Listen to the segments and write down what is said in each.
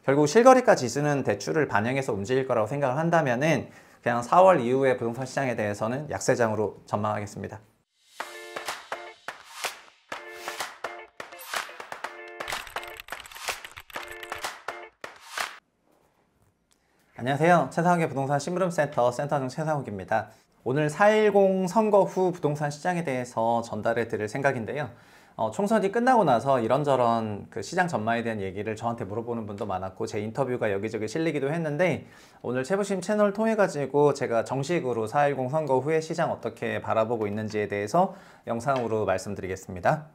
결국 실거래가 지수는 대출을 반영해서 움직일 거라고 생각을 한다면은 그냥 4월 이후의 부동산 시장에 대해서는 약세장으로 전망하겠습니다. 안녕하세요. 최상욱의 부동산 심부름센터 센터장 최상욱입니다. 오늘 4.10 선거 후 부동산 시장에 대해서 전달해 드릴 생각인데요. 총선이 끝나고 나서 이런저런 그 시장 전망에 대한 얘기를 저한테 물어보는 분도 많았고 제 인터뷰가 여기저기 실리기도 했는데 오늘 최부심 채널을 통해 가지고 제가 정식으로 4.10 선거 후에 시장 어떻게 바라보고 있는지에 대해서 영상으로 말씀드리겠습니다.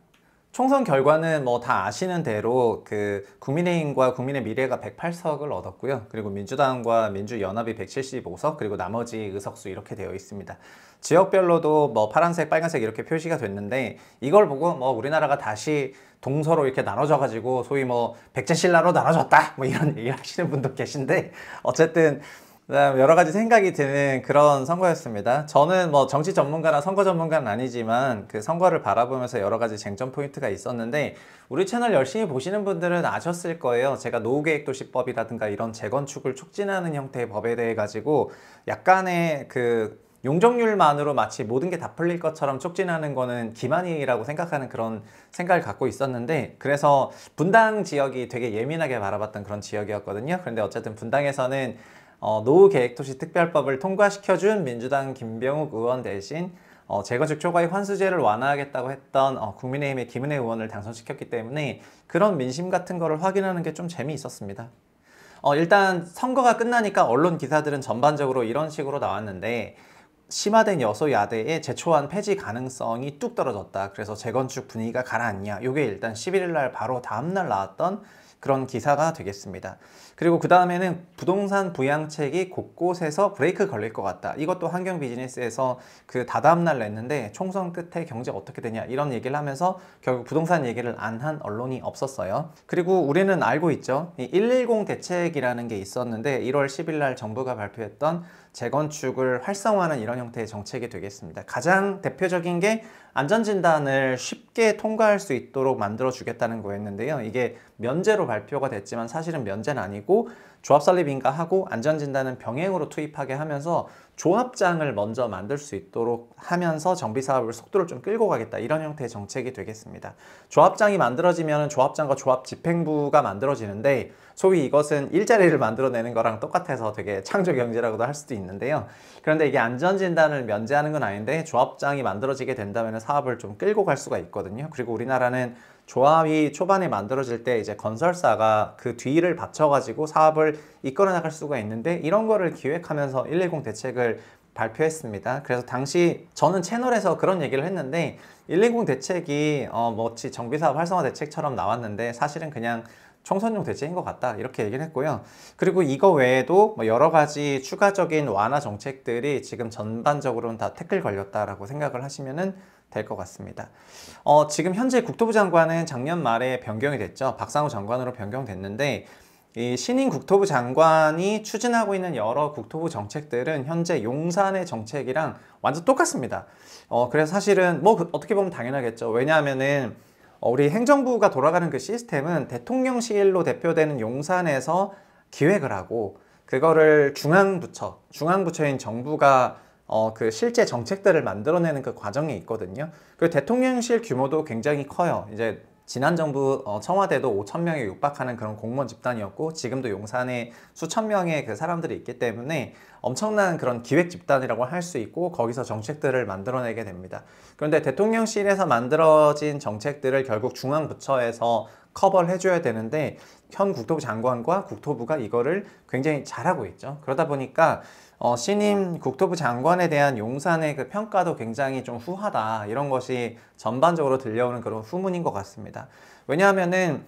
총선 결과는 뭐 다 아시는 대로 그 국민의힘과 국민의미래가 108석을 얻었고요. 그리고 민주당과 민주연합이 175석, 그리고 나머지 의석수 이렇게 되어 있습니다. 지역별로도 뭐 파란색, 빨간색 이렇게 표시가 됐는데 이걸 보고 뭐 우리나라가 다시 동서로 이렇게 나눠져 가지고 소위 뭐 백제신라로 나눠졌다 뭐 이런 얘기를 하시는 분도 계신데 어쨌든 여러 가지 생각이 드는 그런 선거였습니다. 저는 뭐 정치 전문가나 선거 전문가는 아니지만 그 선거를 바라보면서 여러 가지 쟁점 포인트가 있었는데 우리 채널 열심히 보시는 분들은 아셨을 거예요. 제가 노후계획도시법이라든가 이런 재건축을 촉진하는 형태의 법에 대해 가지고 약간의 그 용적률만으로 마치 모든 게 다 풀릴 것처럼 촉진하는 거는 기만이라고 생각하는 그런 생각을 갖고 있었는데 그래서 분당 지역이 되게 예민하게 바라봤던 그런 지역이었거든요. 그런데 어쨌든 분당에서는 노후계획도시특별법을 통과시켜준 민주당 김병욱 의원 대신 재건축 초과의 환수제를 완화하겠다고 했던 국민의힘의 김은혜 의원을 당선시켰기 때문에 그런 민심 같은 거를 확인하는 게 좀 재미있었습니다. 일단 선거가 끝나니까 언론 기사들은 전반적으로 이런 식으로 나왔는데 심화된 여소야대의 제초안 폐지 가능성이 뚝 떨어졌다. 그래서 재건축 분위기가 가라앉냐. 이게 일단 11일 날 바로 다음날 나왔던 그런 기사가 되겠습니다. 그리고 그 다음에는 부동산 부양책이 곳곳에서 브레이크 걸릴 것 같다. 이것도 환경 비즈니스에서 그 다다음날 냈는데 총선 끝에 경제 어떻게 되냐 이런 얘기를 하면서 결국 부동산 얘기를 안 한 언론이 없었어요. 그리고 우리는 알고 있죠. 이 110 대책이라는 게 있었는데 1월 10일 날 정부가 발표했던 재건축을 활성화하는 이런 형태의 정책이 되겠습니다. 가장 대표적인 게 안전진단을 쉽게 통과할 수 있도록 만들어주겠다는 거였는데요. 이게 면제로 발표가 됐지만 사실은 면제는 아니고 조합 설립 인가하고 안전진단은 병행으로 투입하게 하면서 조합장을 먼저 만들 수 있도록 하면서 정비사업을 속도를 좀 끌고 가겠다 이런 형태의 정책이 되겠습니다. 조합장이 만들어지면 조합장과 조합집행부가 만들어지는데 소위 이것은 일자리를 만들어내는 거랑 똑같아서 되게 창조경제라고도 할 수도 있는데요. 그런데 이게 안전진단을 면제하는 건 아닌데 조합장이 만들어지게 된다면 사업을 좀 끌고 갈 수가 있거든요. 그리고 우리나라는 조합이 초반에 만들어질 때 이제 건설사가 그 뒤를 받쳐가지고 사업을 이끌어 나갈 수가 있는데 이런 거를 기획하면서 110 대책을 발표했습니다. 그래서 당시 저는 채널에서 그런 얘기를 했는데 110 대책이 뭐지 정비사업 활성화 대책처럼 나왔는데 사실은 그냥 총선용 대책인 것 같다 이렇게 얘기를 했고요. 그리고 이거 외에도 뭐 여러 가지 추가적인 완화 정책들이 지금 전반적으로는 다 태클 걸렸다라고 생각을 하시면은 될 것 같습니다. 지금 현재 국토부 장관은 작년 말에 변경이 됐죠. 박상우 장관으로 변경됐는데 이 신임 국토부 장관이 추진하고 있는 여러 국토부 정책들은 현재 용산의 정책이랑 완전 똑같습니다. 그래서 사실은 뭐 어떻게 보면 당연하겠죠. 왜냐하면은 우리 행정부가 돌아가는 그 시스템은 대통령실로 대표되는 용산에서 기획을 하고 그거를 중앙부처인 정부가 그 실제 정책들을 만들어내는 그 과정이 있거든요. 그 대통령실 규모도 굉장히 커요. 이제 지난 정부 청와대도 5,000명에 육박하는 그런 공무원 집단이었고 지금도 용산에 수천 명의 그 사람들이 있기 때문에 엄청난 그런 기획 집단이라고 할 수 있고 거기서 정책들을 만들어내게 됩니다. 그런데 대통령실에서 만들어진 정책들을 결국 중앙부처에서 커버를 해줘야 되는데 현 국토부 장관과 국토부가 이거를 굉장히 잘하고 있죠. 그러다 보니까 신임 국토부 장관에 대한 용산의 그 평가도 굉장히 좀 후하다 이런 것이 전반적으로 들려오는 그런 후문인 것 같습니다. 왜냐하면은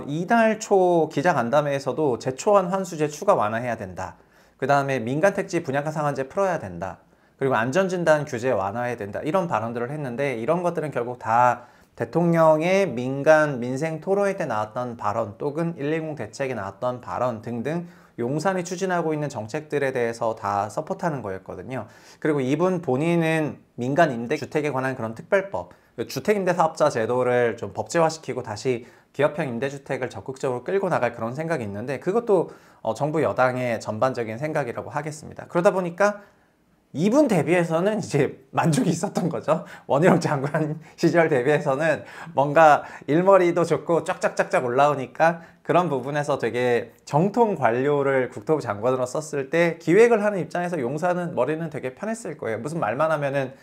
이달 초 기자간담회에서도 제초안 환수제 추가 완화해야 된다. 그 다음에 민간택지 분양가 상한제 풀어야 된다. 그리고 안전진단 규제 완화해야 된다. 이런 발언들을 했는데 이런 것들은 결국 다 대통령의 민생 토론회 때 나왔던 발언 또는 110 대책에 나왔던 발언 등등 용산이 추진하고 있는 정책들에 대해서 다 서포트하는 거였거든요. 그리고 이분 본인은 민간 임대주택에 관한 그런 특별법, 주택임대사업자 제도를 좀 법제화시키고 다시 기업형 임대주택을 적극적으로 끌고 나갈 그런 생각이 있는데 그것도 정부 여당의 전반적인 생각이라고 하겠습니다. 그러다 보니까 이분 대비해서는 이제 만족이 있었던 거죠. 원희룡 장관 시절 대비해서는 뭔가 일머리도 좋고 쫙쫙쫙쫙 올라오니까 그런 부분에서 되게 정통 관료를 국토부 장관으로 썼을 때 기획을 하는 입장에서 용산은 머리는 되게 편했을 거예요. 무슨 말만 하면은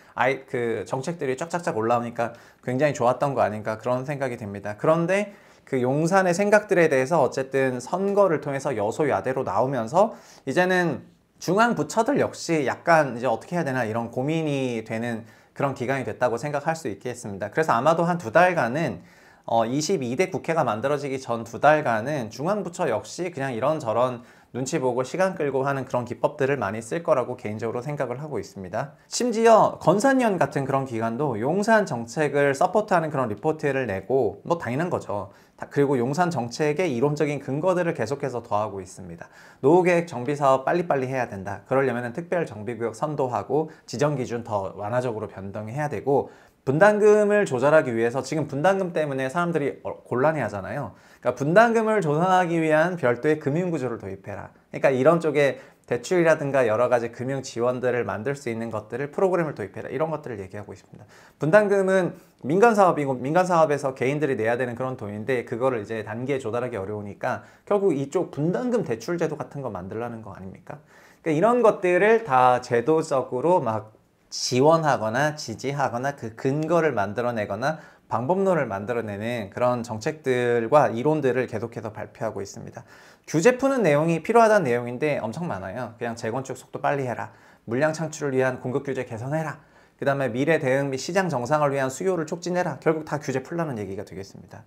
그 정책들이 쫙쫙쫙 올라오니까 굉장히 좋았던 거 아닌가 그런 생각이 듭니다. 그런데 그 용산의 생각들에 대해서 어쨌든 선거를 통해서 여소야대로 나오면서 이제는 중앙 부처들 역시 약간 이제 어떻게 해야 되나 이런 고민이 되는 그런 기간이 됐다고 생각할 수 있겠습니다. 그래서 아마도 한 2달간은 22대 국회가 만들어지기 전 2달간은 중앙부처 역시 그냥 이런저런 눈치 보고 시간 끌고 하는 그런 기법들을 많이 쓸 거라고 개인적으로 생각을 하고 있습니다. 심지어 건산연 같은 그런 기관도 용산 정책을 서포트하는 그런 리포트를 내고 뭐 당연한 거죠. 그리고 용산 정책의 이론적인 근거들을 계속해서 더하고 있습니다. 노후계획 정비사업 빨리빨리 해야 된다. 그러려면 특별정비구역 선도하고 지정기준 더 완화적으로 변동해야 되고 분담금을 조절하기 위해서 지금 분담금 때문에 사람들이 곤란해 하잖아요. 그러니까 분담금을 조성하기 위한 별도의 금융구조를 도입해라. 그러니까 이런 쪽에 대출이라든가 여러 가지 금융 지원들을 만들 수 있는 것들을 프로그램을 도입해라. 이런 것들을 얘기하고 있습니다. 분담금은 민간 사업이고 민간 사업에서 개인들이 내야 되는 그런 돈인데 그거를 이제 단기에 조달하기 어려우니까 결국 이쪽 분담금 대출 제도 같은 거 만들라는 거 아닙니까? 그러니까 이런 것들을 다 제도적으로 막 지원하거나 지지하거나 그 근거를 만들어내거나 방법론을 만들어내는 그런 정책들과 이론들을 계속해서 발표하고 있습니다. 규제 푸는 내용이 필요하다는 내용인데 엄청 많아요. 그냥 재건축 속도 빨리 해라. 물량 창출을 위한 공급 규제 개선해라. 그 다음에 미래 대응 및 시장 정상을 위한 수요를 촉진해라. 결국 다 규제 풀라는 얘기가 되겠습니다.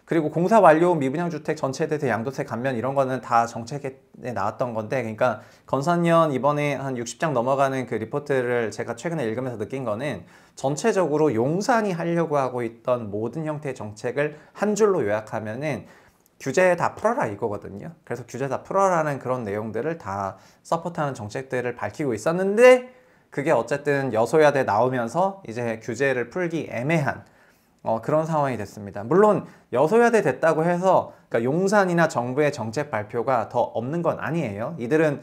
그리고 공사 완료 미분양주택 전체 대대 양도세 감면 이런 거는 다 정책에 나왔던 건데 그러니까 건산연 이번에 한 60장 넘어가는 그 리포트를 제가 최근에 읽으면서 느낀 거는 전체적으로 용산이 하려고 하고 있던 모든 형태의 정책을 한 줄로 요약하면은 규제 다 풀어라 이거거든요. 그래서 규제 다 풀어라는 그런 내용들을 다 서포트하는 정책들을 밝히고 있었는데 그게 어쨌든 여소야대 나오면서 이제 규제를 풀기 애매한 그런 상황이 됐습니다. 물론 여소야대 됐다고 해서 그러니까 용산이나 정부의 정책 발표가 더 없는 건 아니에요. 이들은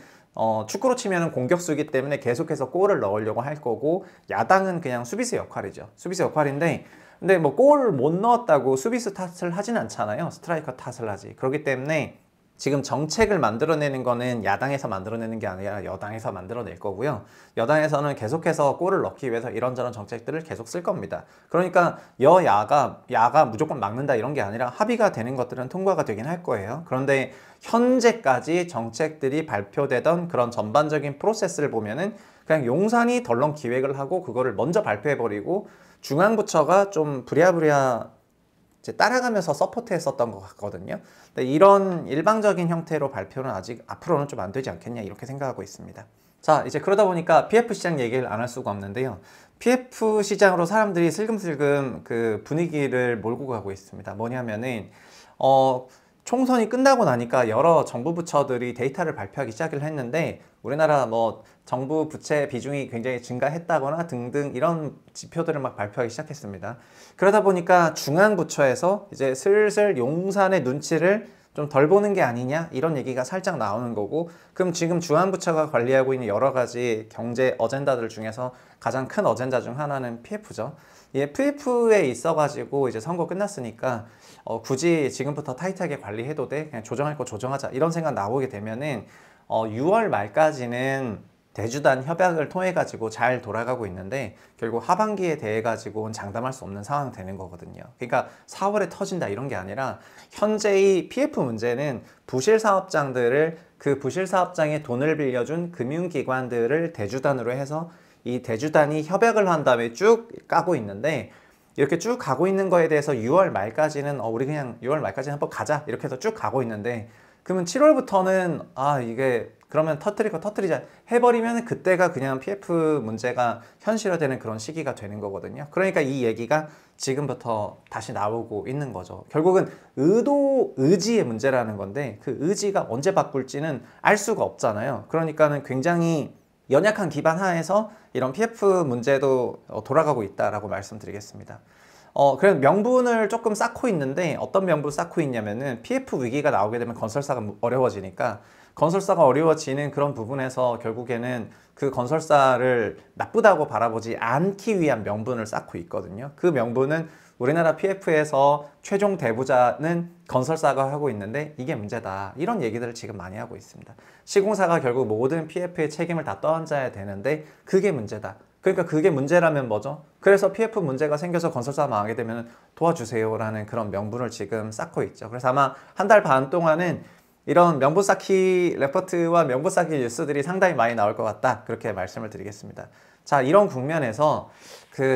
축구로 치면 공격수이기 때문에 계속해서 골을 넣으려고 할 거고 야당은 그냥 수비수 역할이죠. 수비수 역할인데 근데 뭐 골 못 넣었다고 수비수 탓을 하진 않잖아요. 스트라이커 탓을 하지. 그렇기 때문에 지금 정책을 만들어내는 거는 야당에서 만들어내는 게 아니라 여당에서 만들어낼 거고요. 여당에서는 계속해서 골을 넣기 위해서 이런저런 정책들을 계속 쓸 겁니다. 그러니까 야가 무조건 막는다 이런 게 아니라 합의가 되는 것들은 통과가 되긴 할 거예요. 그런데 현재까지 정책들이 발표되던 그런 전반적인 프로세스를 보면은 그냥 용산이 덜렁 기획을 하고 그거를 먼저 발표해버리고 중앙부처가 좀 부랴부랴 이제 따라가면서 서포트했었던 것 같거든요. 근데 이런 일방적인 형태로 발표는 아직 앞으로는 좀 안 되지 않겠냐 이렇게 생각하고 있습니다. 자, 이제 그러다 보니까 PF 시장 얘기를 안 할 수가 없는데요. PF 시장으로 사람들이 슬금슬금 그 분위기를 몰고 가고 있습니다. 뭐냐면은 총선이 끝나고 나니까 여러 정부 부처들이 데이터를 발표하기 시작을 했는데 우리나라 뭐 정부 부채 비중이 굉장히 증가했다거나 등등 이런 지표들을 막 발표하기 시작했습니다. 그러다 보니까 중앙부처에서 이제 슬슬 용산의 눈치를 좀 덜 보는 게 아니냐 이런 얘기가 살짝 나오는 거고 그럼 지금 중앙부처가 관리하고 있는 여러 가지 경제 어젠다들 중에서 가장 큰 어젠다 중 하나는 PF죠. 이 PF에 있어가지고 이제 선거 끝났으니까 굳이 지금부터 타이트하게 관리해도 돼? 그냥 조정할 거 조정하자 이런 생각 나오게 되면은 6월 말까지는 대주단 협약을 통해 가지고 잘 돌아가고 있는데 결국 하반기에 대해 가지고는 장담할 수 없는 상황이 되는 거거든요. 그러니까 4월에 터진다 이런 게 아니라 현재의 PF 문제는 부실 사업장들을 그 부실 사업장에 돈을 빌려준 금융기관들을 대주단으로 해서 이 대주단이 협약을 한 다음에 쭉 까고 있는데 이렇게 쭉 가고 있는 거에 대해서 6월 말까지는 우리 그냥 6월 말까지 한번 가자 이렇게 해서 쭉 가고 있는데 그러면 7월부터는 이게 그러면 터뜨릴 거 터뜨리자 해버리면 그때가 그냥 PF 문제가 현실화되는 그런 시기가 되는 거거든요. 그러니까 이 얘기가 지금부터 다시 나오고 있는 거죠. 결국은 의지의 문제라는 건데 그 의지가 언제 바꿀지는 알 수가 없잖아요. 그러니까는 굉장히 연약한 기반 하에서 이런 PF 문제도 돌아가고 있다라고 말씀드리겠습니다. 그래서 명분을 조금 쌓고 있는데 어떤 명분을 쌓고 있냐면은 PF 위기가 나오게 되면 건설사가 어려워지니까 건설사가 어려워지는 그런 부분에서 결국에는 그 건설사를 나쁘다고 바라보지 않기 위한 명분을 쌓고 있거든요. 그 명분은 우리나라 PF에서 최종 대부자는 건설사가 하고 있는데 이게 문제다. 이런 얘기들을 지금 많이 하고 있습니다. 시공사가 결국 모든 PF의 책임을 다 떠안아야 되는데 그게 문제다. 그러니까 그게 문제라면 뭐죠? 그래서 PF 문제가 생겨서 건설사가 망하게 되면 도와주세요라는 그런 명분을 지금 쌓고 있죠. 그래서 아마 한 달 반 동안은 이런 명분 쌓기 레포트와 명분 쌓기 뉴스들이 상당히 많이 나올 것 같다. 그렇게 말씀을 드리겠습니다. 자, 이런 국면에서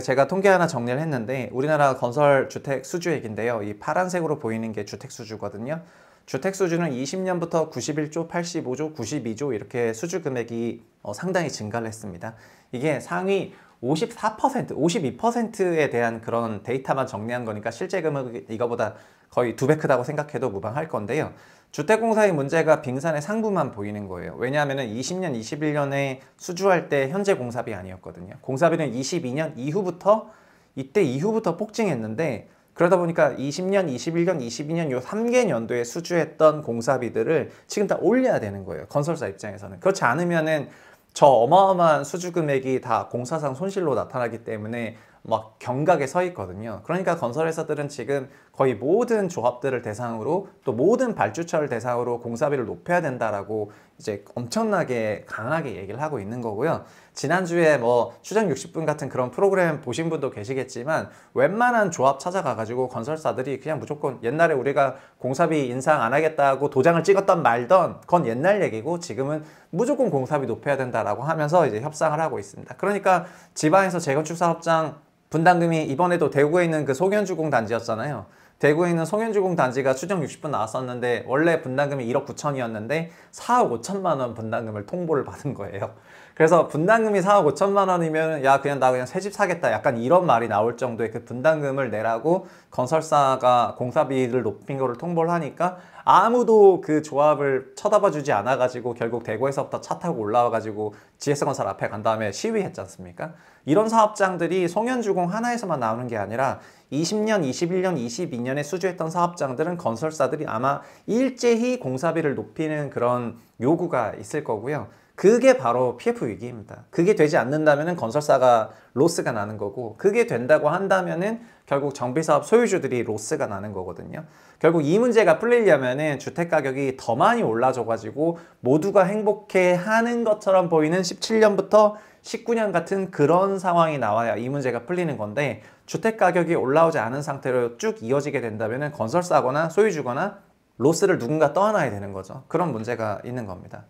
제가 통계 하나 정리를 했는데 우리나라 건설 주택 수주액인데요. 이 파란색으로 보이는 게 주택 수주거든요. 주택 수주는 20년부터 91조, 85조, 92조 이렇게 수주 금액이 상당히 증가를 했습니다. 이게 상위 54%, 52%에 대한 그런 데이터만 정리한 거니까 실제 금액이 이거보다 거의 2배 크다고 생각해도 무방할 건데요. 주택공사의 문제가 빙산의 상부만 보이는 거예요. 왜냐하면 20년, 21년에 수주할 때 현재 공사비 아니었거든요. 공사비는 22년 이후부터 이때 이후부터 폭증했는데 그러다 보니까 20년, 21년, 22년 요 3개 년도에 수주했던 공사비들을 지금 다 올려야 되는 거예요. 건설사 입장에서는. 그렇지 않으면은 저 어마어마한 수주 금액이 다 공사상 손실로 나타나기 때문에 막 경각에 서 있거든요. 그러니까 건설회사들은 지금 거의 모든 조합들을 대상으로 또 모든 발주처를 대상으로 공사비를 높여야 된다라고 이제 엄청나게 강하게 얘기를 하고 있는 거고요. 지난주에 뭐 추정 60분 같은 그런 프로그램 보신 분도 계시겠지만 웬만한 조합 찾아가가지고 건설사들이 그냥 무조건 옛날에 우리가 공사비 인상 안 하겠다고 도장을 찍었던 말던 그건 옛날 얘기고 지금은 무조건 공사비 높여야 된다라고 하면서 이제 협상을 하고 있습니다. 그러니까 지방에서 재건축 사업장 분담금이 이번에도 대구에 있는 그 송현주공 단지였잖아요. 대구에 있는 송현주공 단지가 추정 60분 나왔었는데 원래 분담금이 1억 9천이었는데 4억 5천만 원 분담금을 통보를 받은 거예요. 그래서 분담금이 4억 5천만 원이면 야 그냥 나 그냥 새 집 사겠다 약간 이런 말이 나올 정도의 그 분담금을 내라고 건설사가 공사비를 높인 거를 통보를 하니까 아무도 그 조합을 쳐다봐 주지 않아 가지고 결국 대구에서부터 차 타고 올라와 가지고 GS건설 앞에 간 다음에 시위했지 않습니까? 이런 사업장들이 송현주공 하나에서만 나오는 게 아니라 20년, 21년, 22년에 수주했던 사업장들은 건설사들이 아마 일제히 공사비를 높이는 그런 요구가 있을 거고요. 그게 바로 PF 위기입니다. 그게 되지 않는다면 건설사가 로스가 나는 거고 그게 된다고 한다면 결국 정비사업 소유주들이 로스가 나는 거거든요. 결국 이 문제가 풀리려면 주택가격이 더 많이 올라져가지고 모두가 행복해하는 것처럼 보이는 17년부터 19년 같은 그런 상황이 나와야 이 문제가 풀리는 건데 주택가격이 올라오지 않은 상태로 쭉 이어지게 된다면 건설사거나 소유주거나 로스를 누군가 떠안아야 되는 거죠. 그런 문제가 있는 겁니다.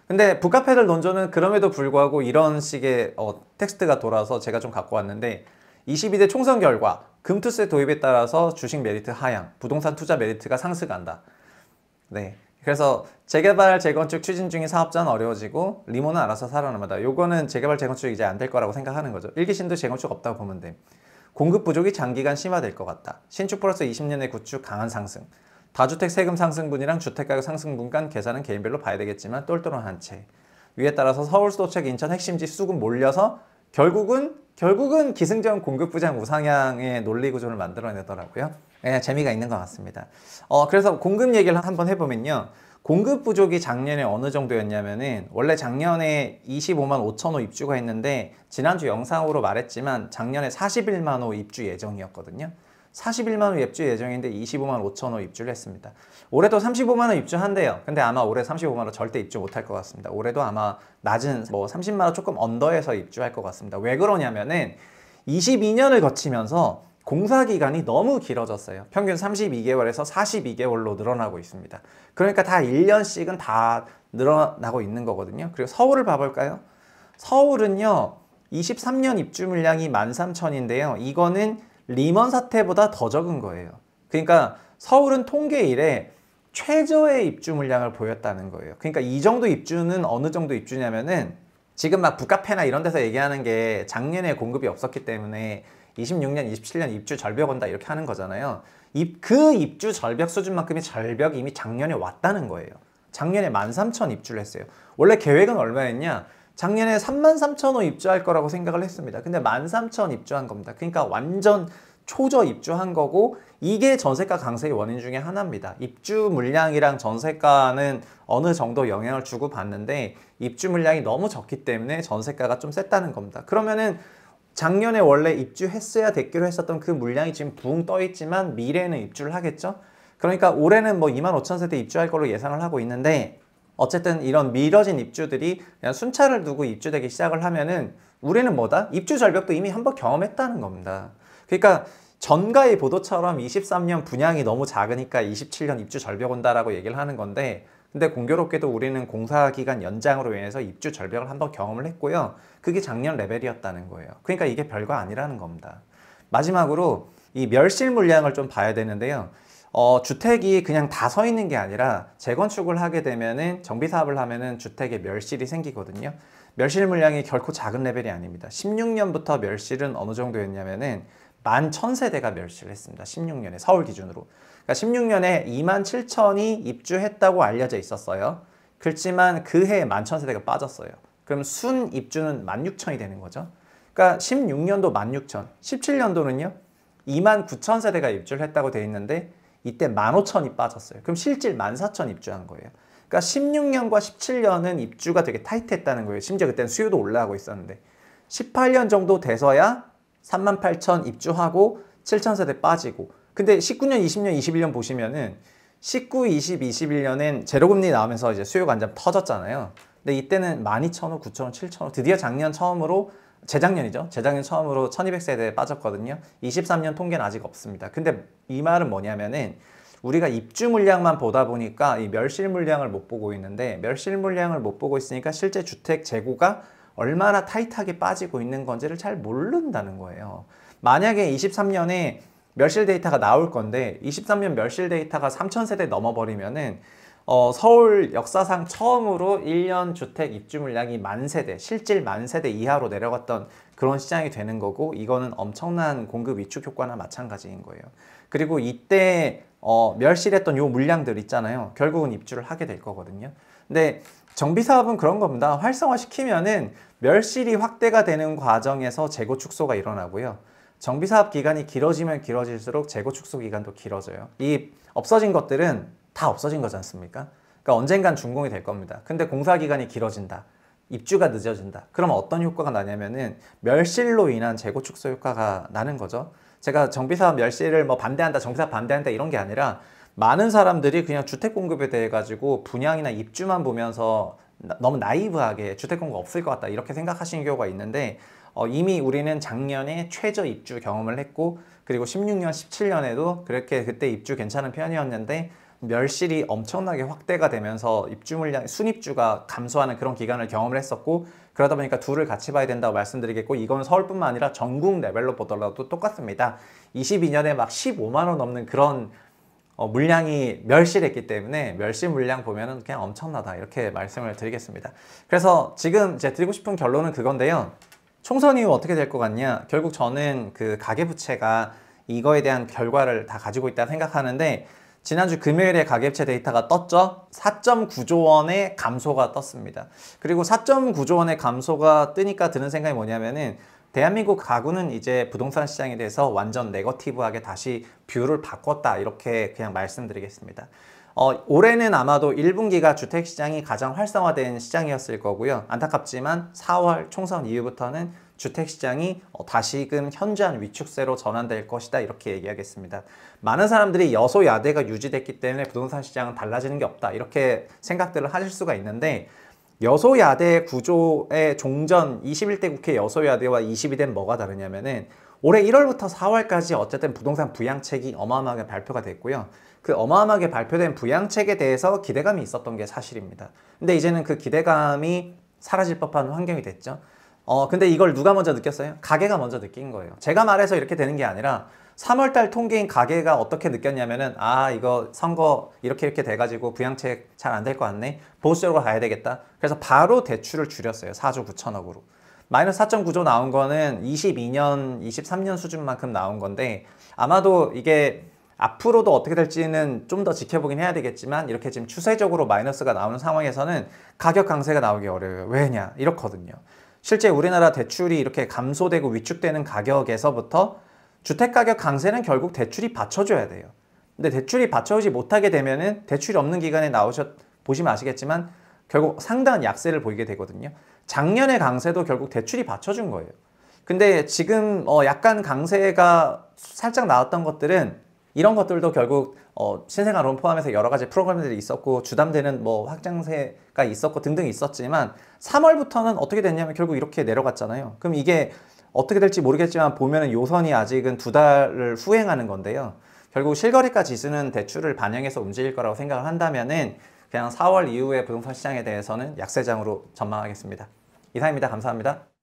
근데 북카페들 논조는 그럼에도 불구하고 이런 식의 텍스트가 돌아서 제가 좀 갖고 왔는데 22대 총선 결과 금투세 도입에 따라서 주식 메리트 하향, 부동산 투자 메리트가 상승한다. 네. 그래서 재개발, 재건축 추진 중인 사업자는 어려워지고 리모는 알아서 살아남는다. 요거는 재개발, 재건축 이제 안 될 거라고 생각하는 거죠. 일기신도 재건축 없다고 보면 돼. 공급 부족이 장기간 심화될 것 같다. 신축 플러스 20년의 구축 강한 상승. 다주택 세금 상승분이랑 주택가격 상승분 간 계산은 개인별로 봐야 되겠지만 똘똘한 한 채. 위에 따라서 서울 수도책 인천 핵심지 수급 몰려서 결국은 기승전 공급부장 우상향의 논리 구조를 만들어내더라고요. 네, 재미가 있는 것 같습니다. 그래서 공급 얘기를 한번 해보면요. 공급 부족이 작년에 어느 정도였냐면은 원래 작년에 25만 5천 호 입주가 있는데 지난주 영상으로 말했지만 작년에 41만 호 입주 예정이었거든요. 41만 호 입주 예정인데 25만 5천 호 입주를 했습니다. 올해도 35만 호 입주한대요. 근데 아마 올해 35만 호 절대 입주 못할 것 같습니다. 올해도 아마 낮은 30만 호 조금 언더에서 입주할 것 같습니다. 왜 그러냐면은 22년을 거치면서 공사 기간이 너무 길어졌어요. 평균 32개월에서 42개월로 늘어나고 있습니다. 그러니까 다 1년씩은 다 늘어나고 있는 거거든요. 그리고 서울을 봐볼까요? 서울은요 23년 입주 물량이 13,000인데요. 이거는 리먼 사태보다 더 적은 거예요. 그러니까 서울은 통계 이래 최저의 입주 물량을 보였다는 거예요. 그러니까 이 정도 입주는 어느 정도 입주냐면은 지금 막 북카페나 이런 데서 얘기하는 게 작년에 공급이 없었기 때문에 26년, 27년 입주 절벽 온다 이렇게 하는 거잖아요. 그 입주 절벽 수준만큼의 절벽이 이미 작년에 왔다는 거예요. 작년에 13,000 입주를 했어요. 원래 계획은 얼마였냐? 작년에 33,000호 입주할 거라고 생각을 했습니다. 근데 13,000 입주한 겁니다. 그러니까 완전 초저 입주한 거고 이게 전세가 강세의 원인 중에 하나입니다. 입주 물량이랑 전세가는 어느 정도 영향을 주고 봤는데 입주 물량이 너무 적기 때문에 전세가가 좀 셌다는 겁니다. 그러면은 작년에 원래 입주했어야 됐기로 했었던 그 물량이 지금 붕 떠 있지만 미래에는 입주를 하겠죠? 그러니까 올해는 뭐 25,000세대 입주할 걸로 예상을 하고 있는데 어쨌든 이런 미뤄진 입주들이 그냥 순차를 두고 입주되기 시작을 하면은 우리는 뭐다? 입주 절벽도 이미 한번 경험했다는 겁니다. 그러니까 전가의 보도처럼 23년 분양이 너무 작으니까 27년 입주 절벽 온다라고 얘기를 하는 건데 근데 공교롭게도 우리는 공사기간 연장으로 인해서 입주 절벽을 한번 경험을 했고요. 그게 작년 레벨이었다는 거예요. 그러니까 이게 별거 아니라는 겁니다. 마지막으로 이 멸실 물량을 좀 봐야 되는데요. 주택이 그냥 다 서 있는 게 아니라 재건축을 하게 되면은 정비사업을 하면은 주택에 멸실이 생기거든요. 멸실 물량이 결코 작은 레벨이 아닙니다. 16년부터 멸실은 어느 정도였냐면은 11,000세대가 멸실을 했습니다. 16년에 서울 기준으로. 그러니까 16년에 27,000이 입주했다고 알려져 있었어요. 그렇지만 그 해에 11,000세대가 빠졌어요. 그럼 순 입주는 16,000이 되는 거죠. 그러니까 16년도 16,000, 17년도는요 29,000세대가 입주를 했다고 돼 있는데 이때 15,000이 빠졌어요. 그럼 실질 14,000 입주한 거예요. 그러니까 16년과 17년은 입주가 되게 타이트했다는 거예요. 심지어 그때는 수요도 올라가고 있었는데 18년 정도 돼서야 38,000 입주하고 7,000세대 빠지고 근데 19년, 20년, 21년 보시면은 19, 20, 21년엔 제로금리 나오면서 이제 수요가 완전 터졌잖아요. 근데 이때는 12,000호, 9,000호, 7,000호 드디어 작년 처음으로 재작년이죠. 재작년 처음으로 1200세대에 빠졌거든요. 23년 통계는 아직 없습니다. 근데 이 말은 뭐냐면은 우리가 입주 물량만 보다 보니까 이 멸실 물량을 못 보고 있는데 멸실 물량을 못 보고 있으니까 실제 주택 재고가 얼마나 타이트하게 빠지고 있는 건지를 잘 모른다는 거예요. 만약에 23년에 멸실 데이터가 나올 건데 23년 멸실 데이터가 3,000세대 넘어버리면은 서울 역사상 처음으로 1년 주택 입주 물량이 10,000세대, 실질 10,000세대 이하로 내려갔던 그런 시장이 되는 거고 이거는 엄청난 공급 위축 효과나 마찬가지인 거예요. 그리고 이때 멸실했던 요 물량들 있잖아요. 결국은 입주를 하게 될 거거든요. 근데 정비사업은 그런 겁니다. 활성화시키면은 멸실이 확대가 되는 과정에서 재고 축소가 일어나고요. 정비사업 기간이 길어지면 길어질수록 재고 축소 기간도 길어져요. 이 없어진 것들은 다 없어진 거지 않습니까? 그러니까 언젠간 준공이 될 겁니다. 근데 공사 기간이 길어진다. 입주가 늦어진다. 그럼 어떤 효과가 나냐면은 멸실로 인한 재고 축소 효과가 나는 거죠. 제가 정비사업 멸실을 뭐 반대한다, 정비사업 반대한다 이런 게 아니라 많은 사람들이 그냥 주택 공급에 대해 가지고 분양이나 입주만 보면서 너무 나이브하게 주택 공급 없을 것 같다 이렇게 생각하시는 경우가 있는데 이미 우리는 작년에 최저 입주 경험을 했고 그리고 16년, 17년에도 그렇게 그때 입주 괜찮은 편이었는데 멸실이 엄청나게 확대가 되면서 입주 물량, 순입주가 감소하는 그런 기간을 경험을 했었고 그러다 보니까 둘을 같이 봐야 된다고 말씀드리겠고 이건 서울뿐만 아니라 전국 레벨로 보더라도 똑같습니다. 22년에 막 15만 원 넘는 그런 물량이 멸실했기 때문에 멸실 물량 보면은 그냥 엄청나다 이렇게 말씀을 드리겠습니다. 그래서 지금 이제 드리고 싶은 결론은 그건데요. 총선 이후 어떻게 될 것 같냐? 결국 저는 그 가계부채가 이거에 대한 결과를 다 가지고 있다 생각하는데 지난주 금요일에 가계부채 데이터가 떴죠? 4.9조 원의 감소가 떴습니다. 그리고 4.9조 원의 감소가 뜨니까 드는 생각이 뭐냐면은 대한민국 가구는 이제 부동산 시장에 대해서 완전 네거티브하게 다시 뷰를 바꿨다 이렇게 그냥 말씀드리겠습니다. 올해는 아마도 1분기가 주택시장이 가장 활성화된 시장이었을 거고요. 안타깝지만 4월 총선 이후부터는 주택시장이 다시금 현저한 위축세로 전환될 것이다 이렇게 얘기하겠습니다. 많은 사람들이 여소야대가 유지됐기 때문에 부동산 시장은 달라지는 게 없다 이렇게 생각들을 하실 수가 있는데 여소야대 구조의 종전 21대 국회 여소야대와 22대는 뭐가 다르냐면은 올해 1월부터 4월까지 어쨌든 부동산 부양책이 어마어마하게 발표가 됐고요. 그 어마어마하게 발표된 부양책에 대해서 기대감이 있었던 게 사실입니다. 근데 이제는 그 기대감이 사라질 법한 환경이 됐죠. 근데 이걸 누가 먼저 느꼈어요? 가계가 먼저 느낀 거예요. 제가 말해서 이렇게 되는 게 아니라 3월달 통계인 가계가 어떻게 느꼈냐면은 이거 선거 이렇게 돼가지고 부양책 잘 안 될 것 같네. 보수적으로 가야 되겠다. 그래서 바로 대출을 줄였어요. 4조 9천억으로. 마이너스 4.9조 나온 거는 22년, 23년 수준만큼 나온 건데 아마도 이게 앞으로도 어떻게 될지는 좀 더 지켜보긴 해야 되겠지만 이렇게 지금 추세적으로 마이너스가 나오는 상황에서는 가격 강세가 나오기 어려워요. 왜냐? 이렇거든요. 실제 우리나라 대출이 이렇게 감소되고 위축되는 가격에서부터 주택가격 강세는 결국 대출이 받쳐줘야 돼요. 근데 대출이 받쳐오지 못하게 되면은 대출이 없는 기간에 보시면 아시겠지만 결국 상당한 약세를 보이게 되거든요. 작년의 강세도 결국 대출이 받쳐준 거예요. 근데 지금 약간 강세가 살짝 나왔던 것들은 이런 것들도 결국 신생아론 포함해서 여러 가지 프로그램들이 있었고 주담대는 확장세가 있었고 등등 있었지만 3월부터는 어떻게 됐냐면 결국 이렇게 내려갔잖아요. 그럼 이게 어떻게 될지 모르겠지만 보면은 요선이 아직은 2달을 후행하는 건데요. 결국 실거래가 지수는 대출을 반영해서 움직일 거라고 생각을 한다면은 그냥 4월 이후의 부동산 시장에 대해서는 약세장으로 전망하겠습니다. 이상입니다. 감사합니다.